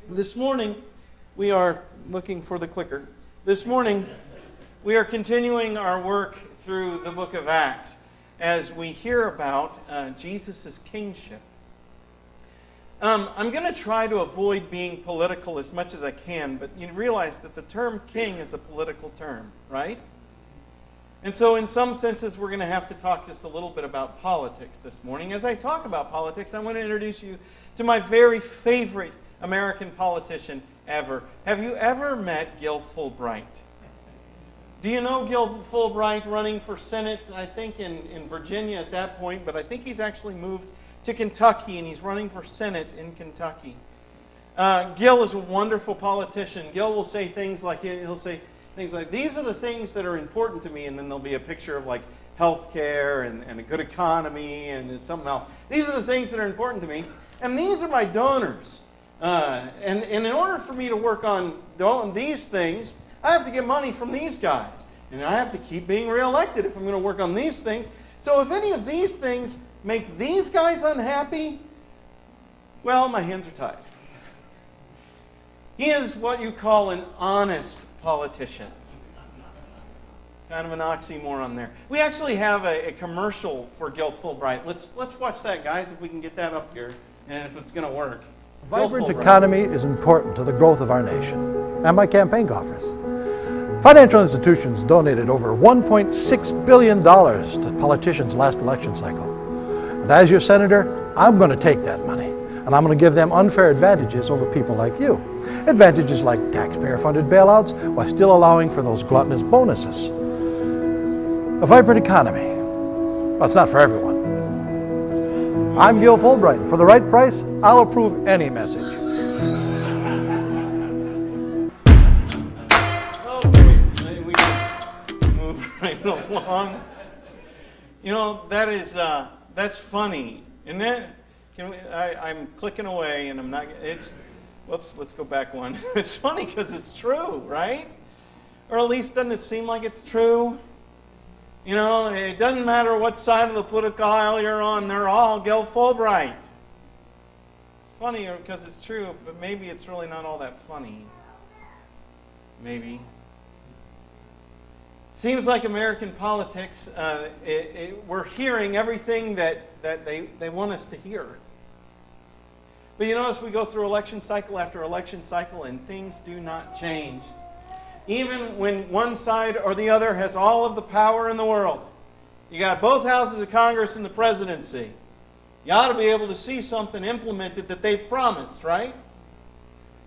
This morning, we are looking for the clicker. This morning, we are continuing our work through the book of Acts as we hear about Jesus' kingship. I'm going to try to avoid being political as much as I can, but you realize that the term king is a political term, right? And so in some senses, we're going to have to talk just a little bit about politics this morning. As I talk about politics, I want to introduce you to my very favorite American politician ever. Have you ever met Gil Fulbright? Do you know Gil Fulbright running for Senate, I think in Virginia at that point, but I think he's actually moved to Kentucky and he's running for Senate in Kentucky. Gil is a wonderful politician. Gil will say things like, these are the things that are important to me, and then there'll be a picture of like health care and a good economy and something else. These are the things that are important to me, and these are my donors. And in order for me to work on these things, I have to get money from these guys. And I have to keep being reelected if I'm going to work on these things. So if any of these things make these guys unhappy, well, my hands are tied. He is what you call an honest politician. Kind of an oxymoron there. We actually have a commercial for Gil Fulbright. Let's watch that, guys, if we can get that up here and if it's going to work. A vibrant economy is important to the growth of our nation, and my campaign coffers. Financial institutions donated over $1.6 billion to politicians last election cycle. And as your senator, I'm going to take that money, and I'm going to give them unfair advantages over people like you. Advantages like taxpayer-funded bailouts, while still allowing for those gluttonous bonuses. A vibrant economy, well, it's not for everyone. I'm Gil Fulbright, and for the right price, I'll approve any message. Okay, we move right along. You know, that's funny, isn't it? I'm clicking away, and I'm not. Whoops. Let's go back one. It's funny because it's true, right? Or at least doesn't it seem like it's true? You know, it doesn't matter what side of the political aisle you're on, they're all Gil Fulbright. It's funny because it's true, but maybe it's really not all that funny. Maybe. Seems like American politics, we're hearing everything that they want us to hear. But you notice we go through election cycle after election cycle and things do not change. Even when one side or the other has all of the power in the world. You got both houses of Congress and the presidency. You ought to be able to see something implemented that they've promised, right?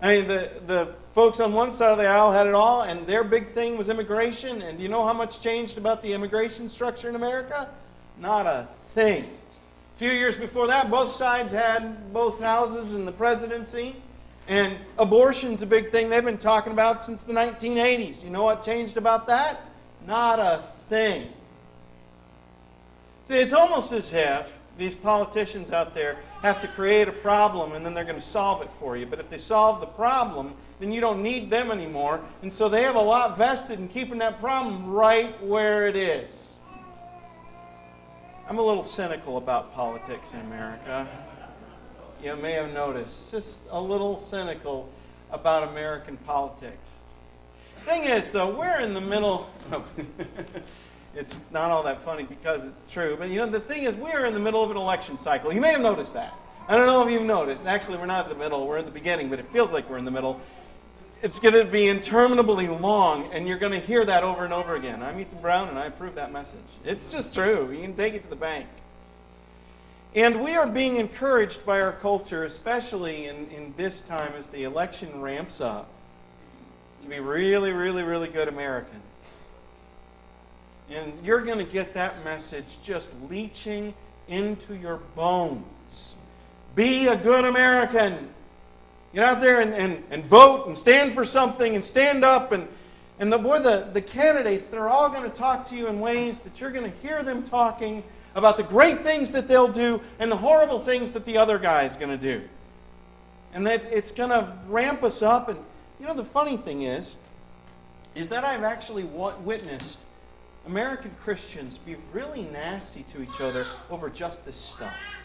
I mean, the folks on one side of the aisle had it all, and their big thing was immigration. And do you know how much changed about the immigration structure in America? Not a thing. A few years before that, both sides had both houses and the presidency. And abortion's a big thing they've been talking about since the 1980s. You know what changed about that? Not a thing. See, it's almost as if these politicians out there have to create a problem and then they're going to solve it for you. But if they solve the problem, then you don't need them anymore. And so they have a lot vested in keeping that problem right where it is. I'm a little cynical about politics in America. You may have noticed, just a little cynical about American politics. Thing is, though, we're in the middle. It's not all that funny because it's true, but you know, the thing is, we're in the middle of an election cycle. You may have noticed that. I don't know if you've noticed. Actually, we're not at the middle, we're at the beginning, but it feels like we're in the middle. It's going to be interminably long, and you're going to hear that over and over again. I'm Ethan Brown, and I approve that message. It's just true. You can take it to the bank. And we are being encouraged by our culture, especially in this time as the election ramps up, to be really, really, really good Americans. And you're going to get that message just leaching into your bones. Be a good American. Get out there and vote and stand for something and stand up. And the candidates, they're all going to talk to you in ways that you're going to hear them talking about the great things that they'll do and the horrible things that the other guy is going to do. And that it's going to ramp us up. And you know, the funny thing is that I've actually witnessed American Christians be really nasty to each other over just this stuff.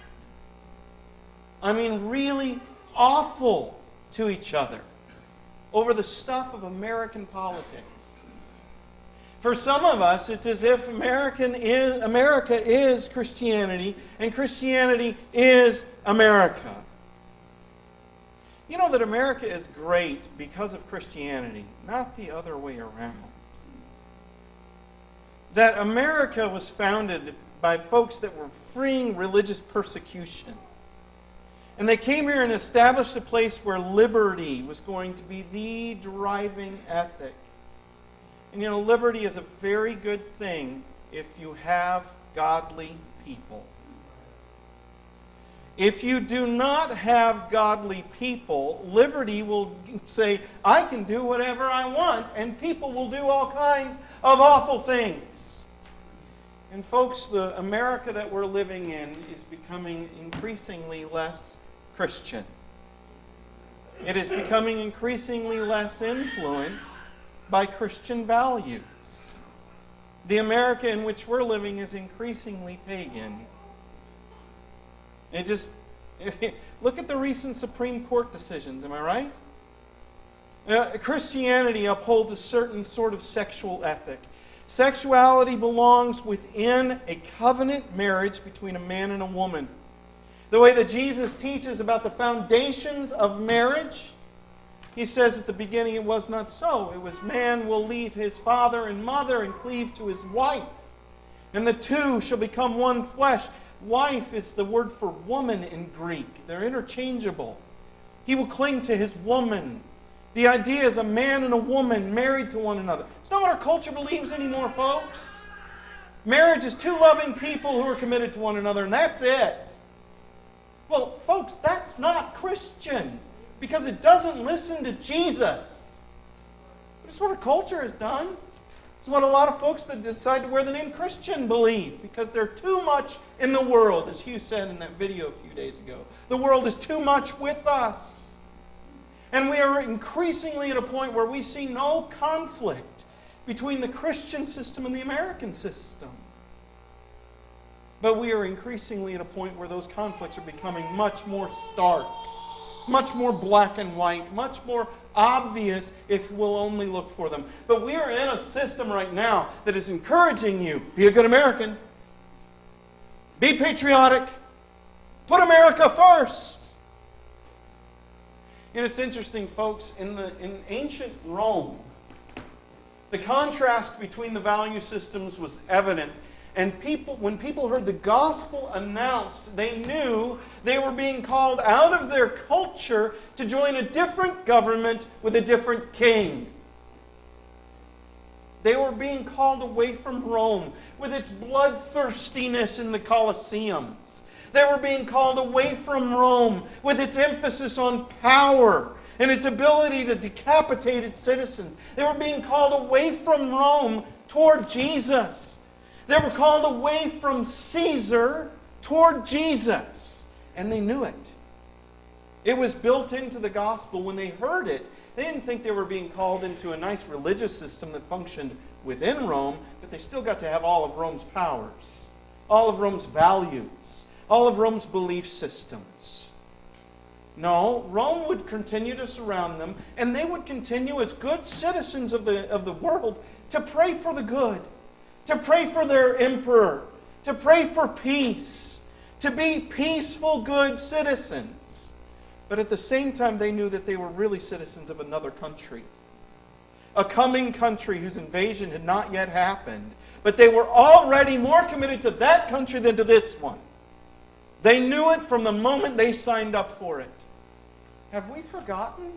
I mean, really awful to each other over the stuff of American politics. For some of us, it's as if America is Christianity and Christianity is America. You know that America is great because of Christianity, not the other way around. That America was founded by folks that were fleeing religious persecution. And they came here and established a place where liberty was going to be the driving ethic. And you know, liberty is a very good thing if you have godly people. If you do not have godly people, liberty will say, I can do whatever I want, and people will do all kinds of awful things. And folks, the America that we're living in is becoming increasingly less Christian. It is becoming increasingly less influenced by Christian values. The America in which we're living is increasingly pagan. Look at the recent Supreme Court decisions, am I right? Christianity upholds a certain sort of sexual ethic. Sexuality belongs within a covenant marriage between a man and a woman. The way that Jesus teaches about the foundations of marriage, he says at the beginning it was not so. It was man will leave his father and mother and cleave to his wife, and the two shall become one flesh. Wife is the word for woman in Greek. They're interchangeable. He will cling to his woman. The idea is a man and a woman married to one another. It's not what our culture believes anymore, folks. Marriage is two loving people who are committed to one another, and that's it. Well, folks, that's not Christian because it doesn't listen to Jesus. But it's what our culture has done. It's what a lot of folks that decide to wear the name Christian believe because they're too much in the world, as Hugh said in that video a few days ago. The world is too much with us. And we are increasingly at a point where we see no conflict between the Christian system and the American system. But we are increasingly at a point where those conflicts are becoming much more stark, much more black and white, much more obvious if we'll only look for them. But we are in a system right now that is encouraging you, be a good American, be patriotic, put America first. And it's interesting, folks, in ancient Rome, the contrast between the value systems was evident. And when people heard the gospel announced, they knew they were being called out of their culture to join a different government with a different king. They were being called away from Rome with its bloodthirstiness in the Colosseums. They were being called away from Rome with its emphasis on power and its ability to decapitate its citizens. They were being called away from Rome toward Jesus. They were called away from Caesar toward Jesus. And they knew it. It was built into the gospel. When they heard it, they didn't think they were being called into a nice religious system that functioned within Rome, but they still got to have all of Rome's powers, all of Rome's values, all of Rome's belief systems. No, Rome would continue to surround them, and they would continue as good citizens of the world to pray for the good, to pray for their emperor, to pray for peace, to be peaceful, good citizens. But at the same time, they knew that they were really citizens of another country. A coming country whose invasion had not yet happened. But they were already more committed to that country than to this one. They knew it from the moment they signed up for it. Have we forgotten?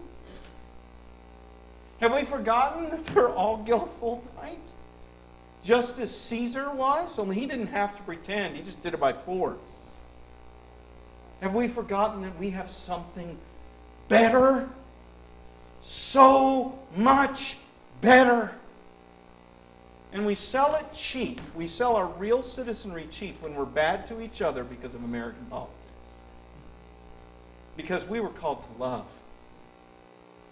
Have we forgotten that they're all guiltful, right? Just as Caesar was, only he didn't have to pretend. He just did it by force. Have we forgotten that we have something better? So much better. And we sell it cheap. We sell our real citizenry cheap when we're bad to each other because of American politics. Because we were called to love.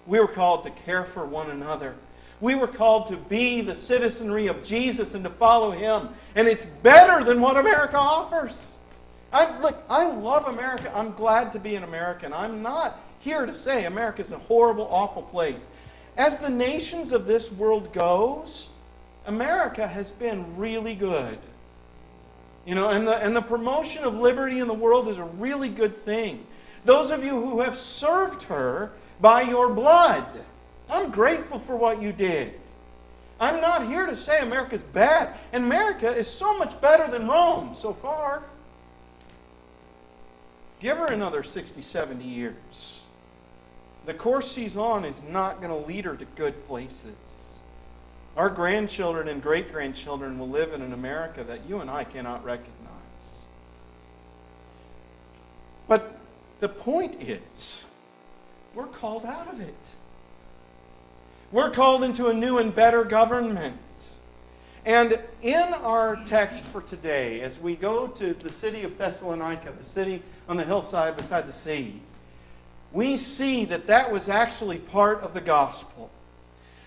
We were called to care for one another. We were called to be the citizenry of Jesus and to follow Him. And it's better than what America offers. I love America. I'm glad to be an American. I'm not here to say America is a horrible, awful place. As the nations of this world goes, America has been really good. You know, and the promotion of liberty in the world is a really good thing. Those of you who have served her by your blood, I'm grateful for what you did. I'm not here to say America's bad. And America is so much better than Rome so far. Give her another 60, 70 years. The course she's on is not going to lead her to good places. Our grandchildren and great-grandchildren will live in an America that you and I cannot recognize. But the point is, we're called out of it. We're called into a new and better government. And in our text for today, as we go to the city of Thessalonica, the city on the hillside beside the sea, we see that that was actually part of the gospel.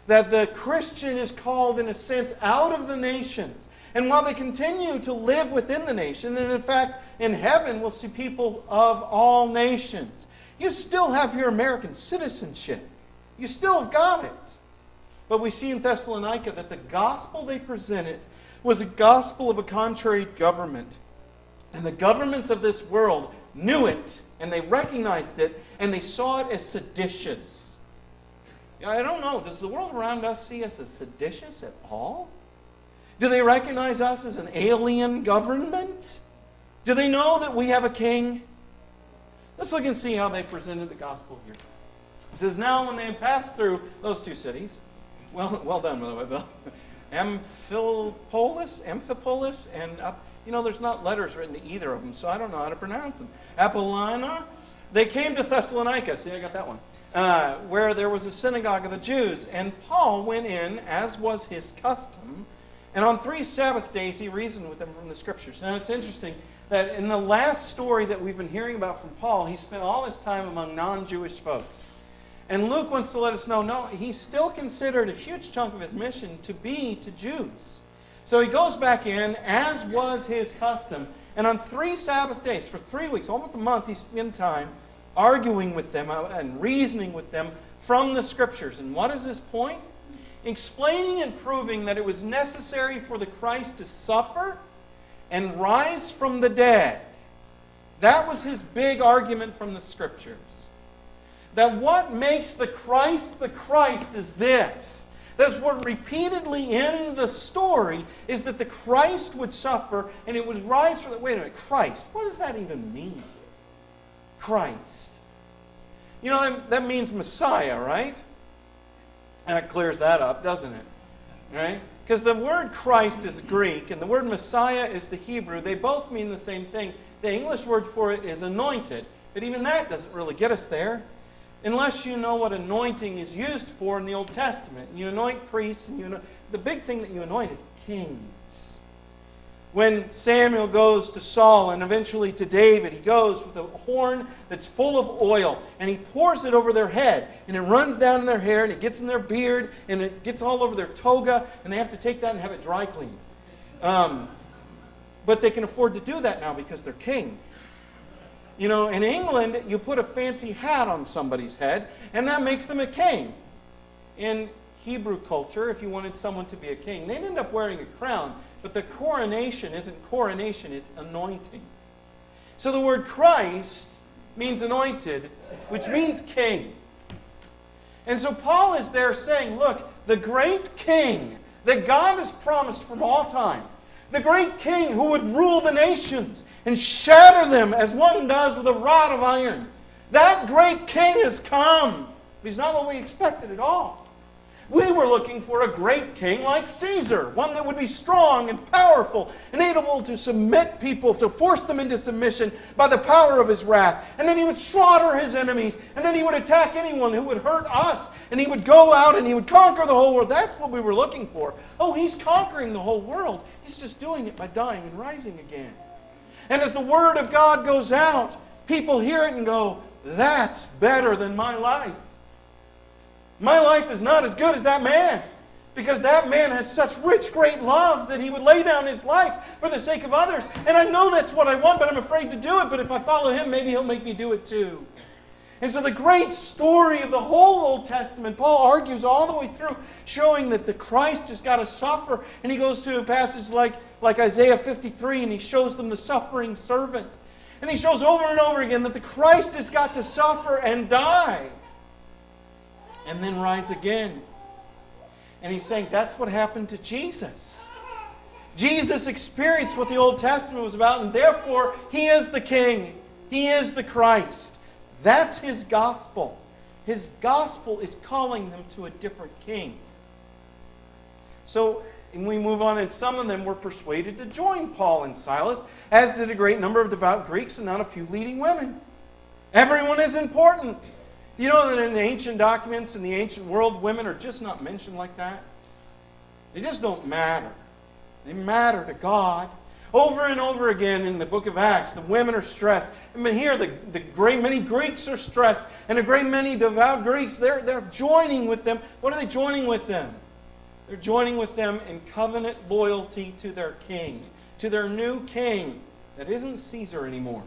That the Christian is called, in a sense, out of the nations. And while they continue to live within the nation, and in fact, in heaven, we'll see people of all nations. You still have your American citizenship. You still have got it. But we see in Thessalonica that the gospel they presented was a gospel of a contrary government. And the governments of this world knew it, and they recognized it, and they saw it as seditious. I don't know, does the world around us see us as seditious at all? Do they recognize us as an alien government? Do they know that we have a king? Let's look and see how they presented the gospel here. It says, now when they had passed through those two cities, well done, by the way, Bill. Amphipolis, and there's not letters written to either of them, so I don't know how to pronounce them. Apollonia. They came to Thessalonica. See, I got that one. Where there was a synagogue of the Jews. And Paul went in, as was his custom, and on 3 Sabbath days he reasoned with them from the Scriptures. Now it's interesting that in the last story that we've been hearing about from Paul, he spent all his time among non-Jewish folks. And Luke wants to let us know, no, he still considered a huge chunk of his mission to be to Jews. So he goes back in, as was his custom, and on 3 Sabbath days, for 3 weeks, almost a month, he spent time arguing with them and reasoning with them from the Scriptures. And what is his point? Explaining and proving that it was necessary for the Christ to suffer and rise from the dead. That was his big argument from the Scriptures. That what makes the Christ is this. That's what repeatedly in the story is that the Christ would suffer and it would rise from the... Wait a minute, Christ. What does that even mean? Christ. You know, that means Messiah, right? That clears that up, doesn't it? Right? Because the word Christ is Greek and the word Messiah is the Hebrew. They both mean the same thing. The English word for it is anointed. But even that doesn't really get us there. Unless you know what anointing is used for in the Old Testament. You anoint priests, and the big thing that you anoint is kings. When Samuel goes to Saul and eventually to David, he goes with a horn that's full of oil, and he pours it over their head, and it runs down in their hair, and it gets in their beard, and it gets all over their toga, and they have to take that and have it dry cleaned. But they can afford to do that now because they're king. You know, in England, you put a fancy hat on somebody's head, and that makes them a king. In Hebrew culture, if you wanted someone to be a king, they'd end up wearing a crown, but the coronation isn't coronation, it's anointing. So the word Christ means anointed, which means king. And so Paul is there saying, look, the great king that God has promised from all time, the great king who would rule the nations and shatter them as one does with a rod of iron. That great king has come. But he's not what we expected at all. We were looking for a great king like Caesar, one that would be strong and powerful and able to submit people, to force them into submission by the power of his wrath. And then he would slaughter his enemies, and then he would attack anyone who would hurt us, and he would go out and he would conquer the whole world. That's what we were looking for. Oh, he's conquering the whole world. He's just doing it by dying and rising again. And as the word of God goes out, people hear it and go, that's better than my life. My life is not as good as that man, because that man has such rich, great love that he would lay down his life for the sake of others. And I know that's what I want, but I'm afraid to do it. But if I follow him, maybe he'll make me do it too. And so the great story of the whole Old Testament, Paul argues all the way through, showing that the Christ has got to suffer. And he goes to a passage like Isaiah 53, and he shows them the suffering servant. And he shows over and over again that the Christ has got to suffer and die, and then rise again. And he's saying that's what happened to Jesus. Jesus experienced what the Old Testament was about, and therefore he is the King. He is the Christ. That's his gospel. His gospel is calling them to a different king. So we move on, and some of them were persuaded to join Paul and Silas, as did a great number of devout Greeks and not a few leading women. Everyone is important. Do you know that in ancient documents in the ancient world, women are just not mentioned like that? They just don't matter. They matter to God. Over and over again in the book of Acts, the women are stressed. I mean, here, the great many Greeks are stressed, and a great many devout Greeks, they're joining with them. What are they joining with them? They're joining with them in covenant loyalty to their king, to their new king that isn't Caesar anymore.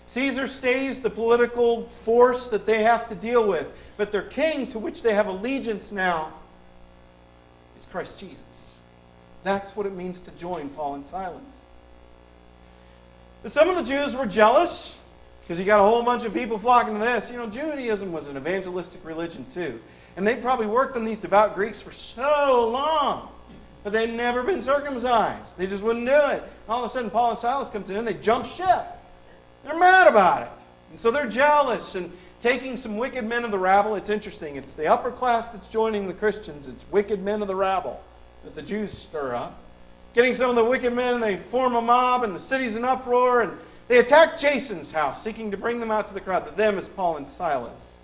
Caesar stays the political force that they have to deal with, but their king, to which they have allegiance now, is Christ Jesus. That's what it means to join Paul and Silas. But some of the Jews were jealous, because you got a whole bunch of people flocking to this. You know, Judaism was an evangelistic religion too. And they'd probably worked on these devout Greeks for so long, but they'd never been circumcised. They just wouldn't do it. All of a sudden, Paul and Silas comes in, and they jump ship. They're mad about it. And so they're jealous, and taking some wicked men of the rabble. It's interesting. It's the upper class that's joining the Christians. It's wicked men of the rabble that the Jews stir up. Getting some of the wicked men, they form a mob, and the city's in uproar, and they attack Jason's house, seeking to bring them out to the crowd. The them is Paul and Silas.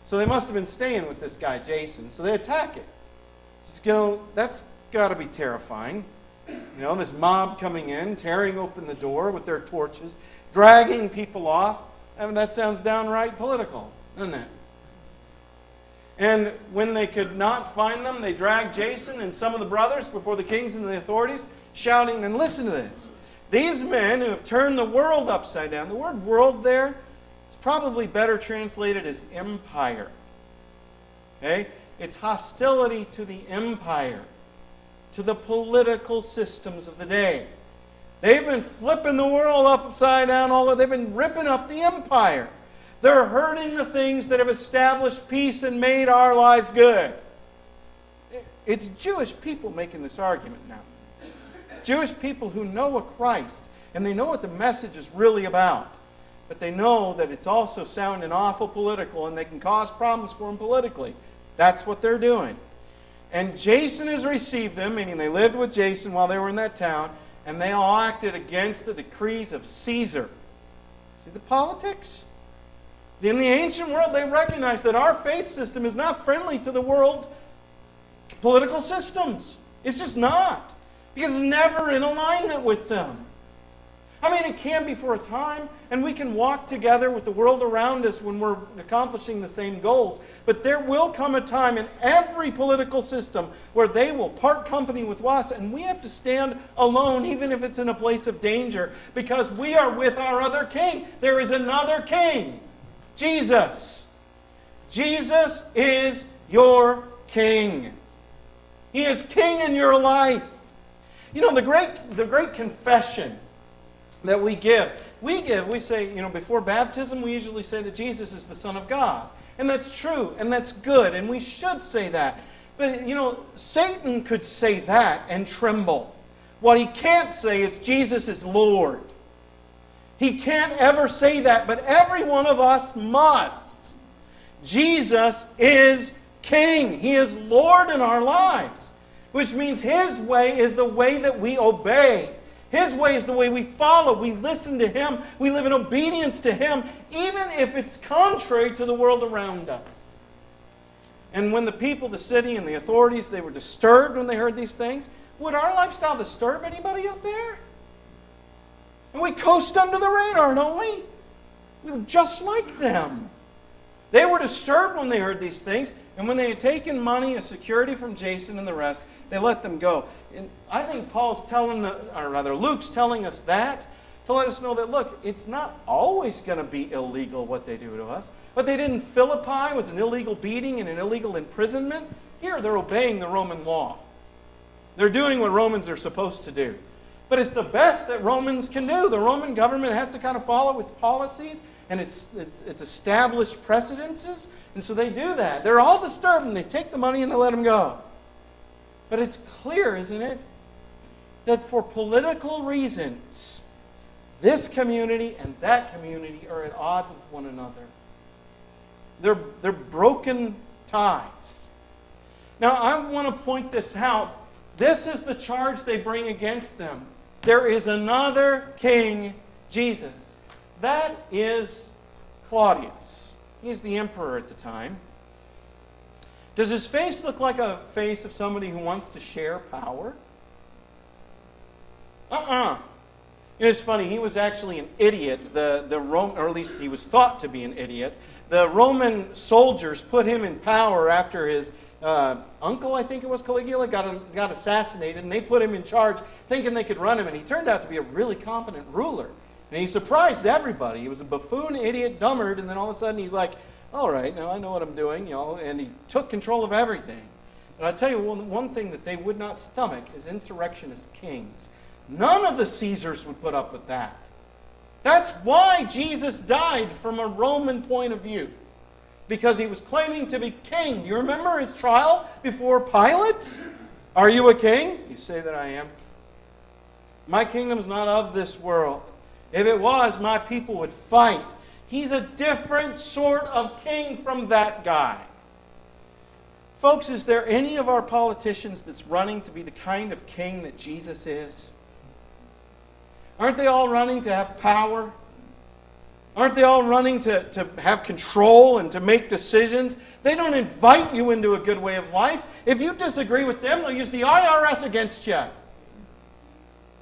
So they must have been staying with this guy, Jason. So they attack it. That's got to be terrifying. You know, this mob coming in, tearing open the door with their torches, dragging people off. I mean, that sounds downright political, doesn't it? And when they could not find them, they dragged Jason and some of the brothers before the kings and the authorities, shouting, and listen to this. These men who have turned the world upside down, the word world there is probably better translated as empire. Okay? It's hostility to the empire, to the political systems of the day. They've been flipping the world upside down, they've been ripping up the empire. They're hurting the things that have established peace and made our lives good. It's Jewish people making this argument now. Jewish people who know a Christ, and they know what the message is really about. But they know that it's also sounding awful political, and they can cause problems for them politically. That's what they're doing. And Jason has received them, meaning they lived with Jason while they were in that town, and they all acted against the decrees of Caesar. See the politics? In the ancient world, they recognized that our faith system is not friendly to the world's political systems. It's just not. Because it's never in alignment with them. I mean, it can be for a time, and we can walk together with the world around us when we're accomplishing the same goals. But there will come a time in every political system where they will part company with us, and we have to stand alone, even if it's in a place of danger, because we are with our other king. There is another king. Jesus. Jesus is your king. He is king in your life. You know, the great confession that we say, you know, before baptism, we usually say that Jesus is the Son of God. And that's true, and that's good, and we should say that. But, you know, Satan could say that and tremble. What he can't say is Jesus is Lord. He can't ever say that, but every one of us must. Jesus is King. He is Lord in our lives, which means His way is the way that we obey. His way is the way we follow. We listen to Him. We live in obedience to Him, even if it's contrary to the world around us. And when the people, the city, and the authorities, they were disturbed when they heard these things, would our lifestyle disturb anybody out there? And we coast under the radar, don't we? We look just like them. They were disturbed when they heard these things, and when they had taken money as security from Jason and the rest, they let them go. And I think Luke's telling us that to let us know that, look, it's not always going to be illegal what they do to us. What they did in Philippi was an illegal beating and an illegal imprisonment. Here, they're obeying the Roman law. They're doing what Romans are supposed to do. But it's the best that Romans can do. The Roman government has to kind of follow its policies and its established precedences. And so they do that. They're all disturbed and they take the money and they let them go. But it's clear, isn't it, that for political reasons, this community and that community are at odds with one another. They're broken ties. Now, I want to point this out. This is the charge they bring against them. There is another king, Jesus. That is Claudius. He's the emperor at the time. Does his face look like a face of somebody who wants to share power? It's funny, he was actually an idiot. Or at least he was thought to be an idiot. The Roman soldiers put him in power after his uncle, I think it was Caligula, got assassinated, and they put him in charge thinking they could run him, and he turned out to be a really competent ruler. And he surprised everybody. He was a buffoon, idiot, dummard, and then all of a sudden he's like, all right, now I know what I'm doing, and he took control of everything. And I'll tell you one thing that they would not stomach is insurrectionist kings. None of the Caesars would put up with that. That's why Jesus died from a Roman point of view. Because he was claiming to be king. You remember his trial before Pilate? Are you a king? You say that I am. My kingdom is not of this world. If it was, my people would fight. He's a different sort of king from that guy. Folks, is there any of our politicians that's running to be the kind of king that Jesus is? Aren't they all running to have power? Aren't they all running to have control and to make decisions? They don't invite you into a good way of life. If you disagree with them, they'll use the IRS against you.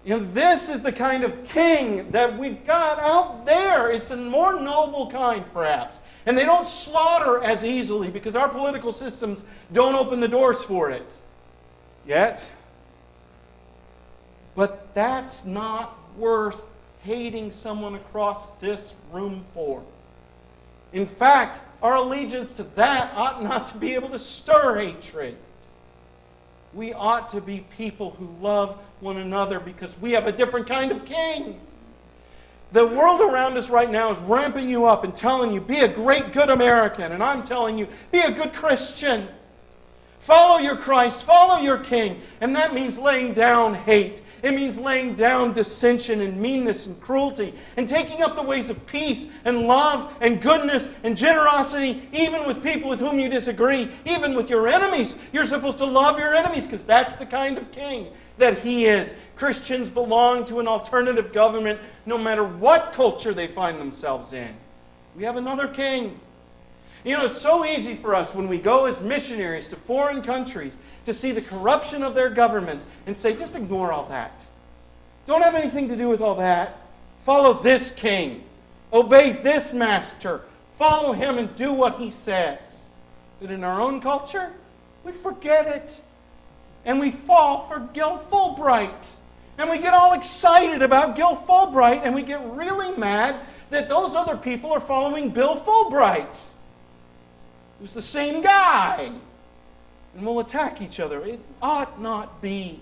This is the kind of king that we've got out there. It's a more noble kind, perhaps. And they don't slaughter as easily because our political systems don't open the doors for it yet. But that's not worth hating someone across this room for. In fact, our allegiance to that ought not to be able to stir hatred. We ought to be people who love one another because we have a different kind of king. The world around us right now is ramping you up and telling you, be a great, good American. And I'm telling you, be a good Christian. Follow your Christ, follow your King. And that means laying down hate. It means laying down dissension and meanness and cruelty and taking up the ways of peace and love and goodness and generosity, even with people with whom you disagree, even with your enemies. You're supposed to love your enemies because that's the kind of king that he is. Christians belong to an alternative government no matter what culture they find themselves in. We have another king. It's so easy for us when we go as missionaries to foreign countries to see the corruption of their governments and say, just ignore all that. Don't have anything to do with all that. Follow this king. Obey this master. Follow him and do what he says. But in our own culture, we forget it. And we fall for Gil Fulbright. And we get all excited about Gil Fulbright and we get really mad that those other people are following Bill Fulbright. Who's the same guy. And we'll attack each other. It ought not be.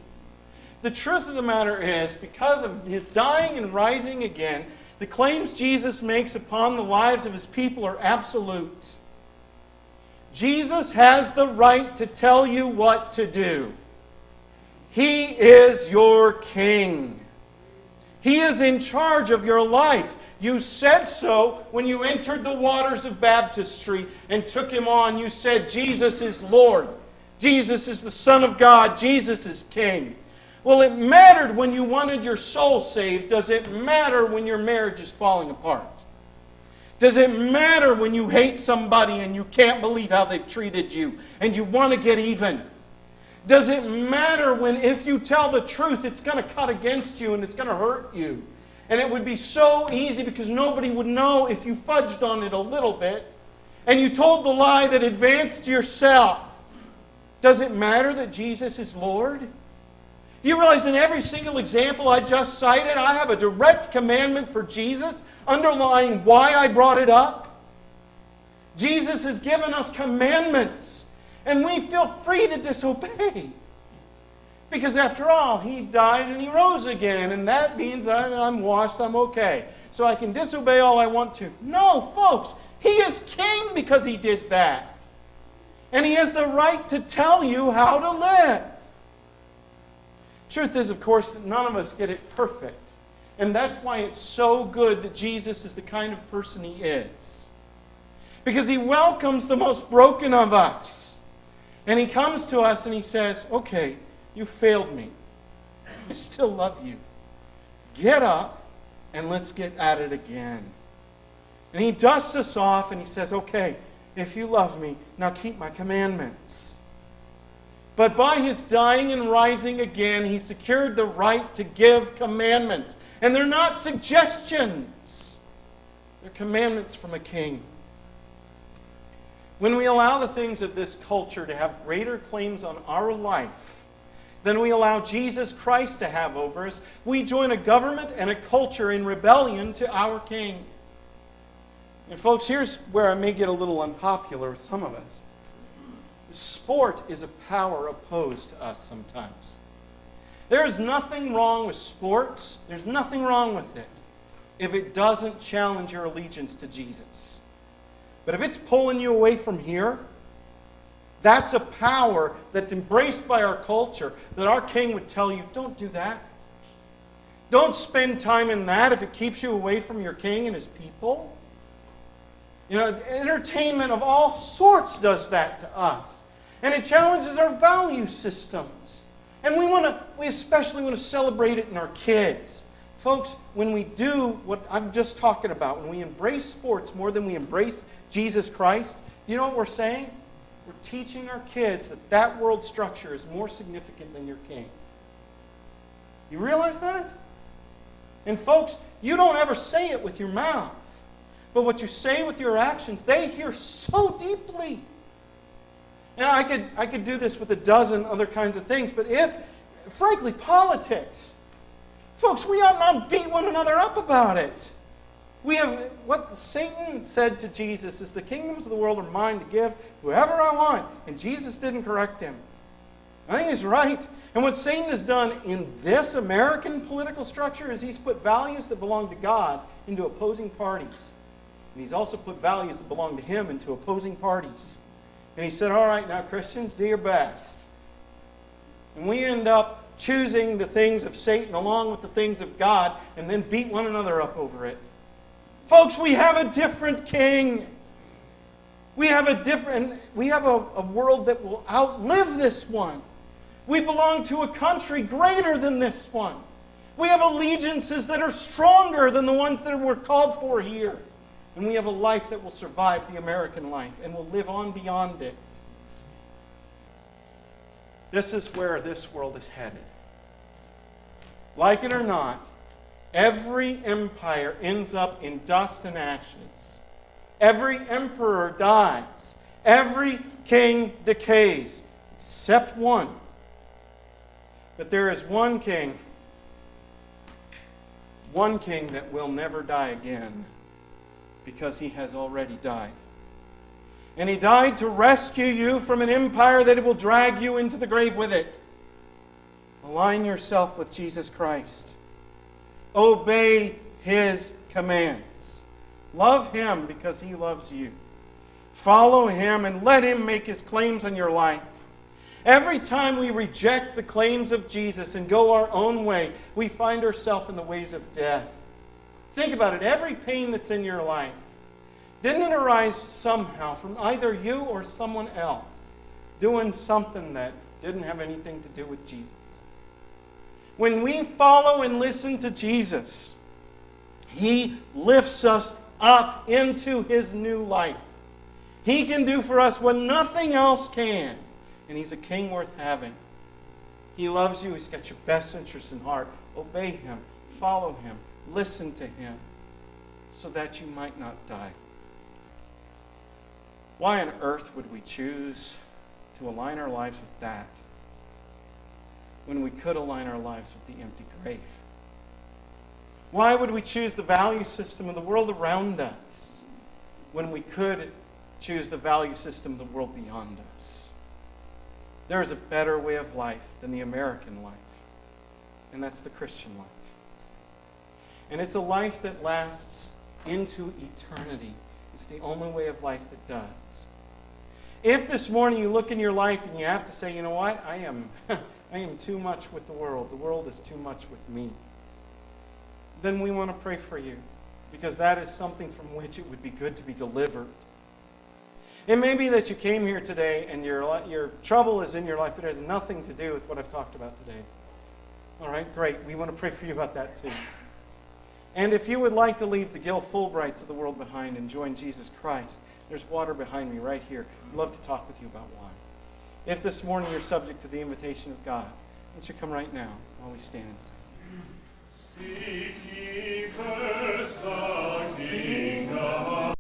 The truth of the matter is, because of his dying and rising again, the claims Jesus makes upon the lives of his people are absolute. Jesus has the right to tell you what to do. He is your king. He is in charge of your life. You said so when you entered the waters of baptistry and took him on. You said, Jesus is Lord. Jesus is the Son of God. Jesus is King. Well, it mattered when you wanted your soul saved. Does it matter when your marriage is falling apart? Does it matter when you hate somebody and you can't believe how they've treated you and you want to get even? Does it matter when if you tell the truth, it's going to cut against you and it's going to hurt you? And it would be so easy because nobody would know if you fudged on it a little bit and you told the lie that advanced yourself. Does it matter that Jesus is Lord? Do you realize in every single example I just cited, I have a direct commandment for Jesus underlying why I brought it up? Jesus has given us commandments, and we feel free to disobey. Because after all, He died and He rose again, and that means I'm washed, I'm okay. So I can disobey all I want to. No, folks, He is king because He did that. And He has the right to tell you how to live. Truth is, of course, that none of us get it perfect. And that's why it's so good that Jesus is the kind of person He is. Because He welcomes the most broken of us. And He comes to us and He says, okay, you failed me. I still love you. Get up and let's get at it again. And He dusts us off and He says, okay, if you love me, now keep my commandments. But by His dying and rising again, He secured the right to give commandments. And they're not suggestions. They're commandments from a king. When we allow the things of this culture to have greater claims on our life than we allow Jesus Christ to have over us, we join a government and a culture in rebellion to our king. And folks, here's where I may get a little unpopular with some of us. Sport is a power opposed to us sometimes. There is nothing wrong with sports. There's nothing wrong with it if it doesn't challenge your allegiance to Jesus. But if it's pulling you away from here, that's a power that's embraced by our culture that our king would tell you, don't do that. Don't spend time in that if it keeps you away from your king and His people. You know, entertainment of all sorts does that to us. And it challenges our value systems. And we especially want to celebrate it in our kids. Folks, when we do what I'm just talking about, when we embrace sports more than we embrace Jesus Christ, you know what we're saying? We're teaching our kids that that world structure is more significant than your king. You realize that? And folks, you don't ever say it with your mouth. But what you say with your actions, they hear so deeply. And I could do this with a dozen other kinds of things, but frankly, politics. Folks, we ought not beat one another up about it. We have, what Satan said to Jesus is, the kingdoms of the world are mine to give whoever I want. And Jesus didn't correct him. I think he's right. And what Satan has done in this American political structure is he's put values that belong to God into opposing parties. And he's also put values that belong to him into opposing parties. And he said, all right, now Christians, do your best. And we end up choosing the things of Satan along with the things of God and then beat one another up over it. Folks, we have a different king. We have a world that will outlive this one. We belong to a country greater than this one. We have allegiances that are stronger than the ones that we're called for here. And we have a life that will survive the American life and will live on beyond it. This is where this world is headed. Like it or not, every empire ends up in dust and ashes. Every emperor dies. Every king decays, except one. But there is one king that will never die again, because he has already died. And he died to rescue you from an empire that will drag you into the grave with it. Align yourself with Jesus Christ. Obey His commands. Love Him because He loves you. Follow Him and let Him make His claims on your life. Every time we reject the claims of Jesus and go our own way, we find ourselves in the ways of death. Think about it. Every pain that's in your life, didn't it arise somehow from either you or someone else doing something that didn't have anything to do with Jesus? When we follow and listen to Jesus, He lifts us up into His new life. He can do for us what nothing else can. And He's a king worth having. He loves you. He's got your best interest in heart. Obey Him. Follow Him. Listen to Him so that you might not die. Why on earth would we choose to align our lives with that? when we could align our lives with the empty grave? Why would we choose the value system of the world around us when we could choose the value system of the world beyond us? There is a better way of life than the American life, and that's the Christian life. And it's a life that lasts into eternity. It's the only way of life that does. If this morning you look in your life and you have to say, you know what, I am too much with the world is too much with me, then we want to pray for you, because that is something from which it would be good to be delivered. It may be that you came here today and your trouble is in your life, but it has nothing to do with what I've talked about today. All right, great. We want to pray for you about that too. And if you would like to leave the Gil Fulbrights of the world behind and join Jesus Christ, there's water behind me right here. I'd love to talk with you about why. If this morning you're subject to the invitation of God, why don't you come right now while we stand and sing. Seek ye first the kingdom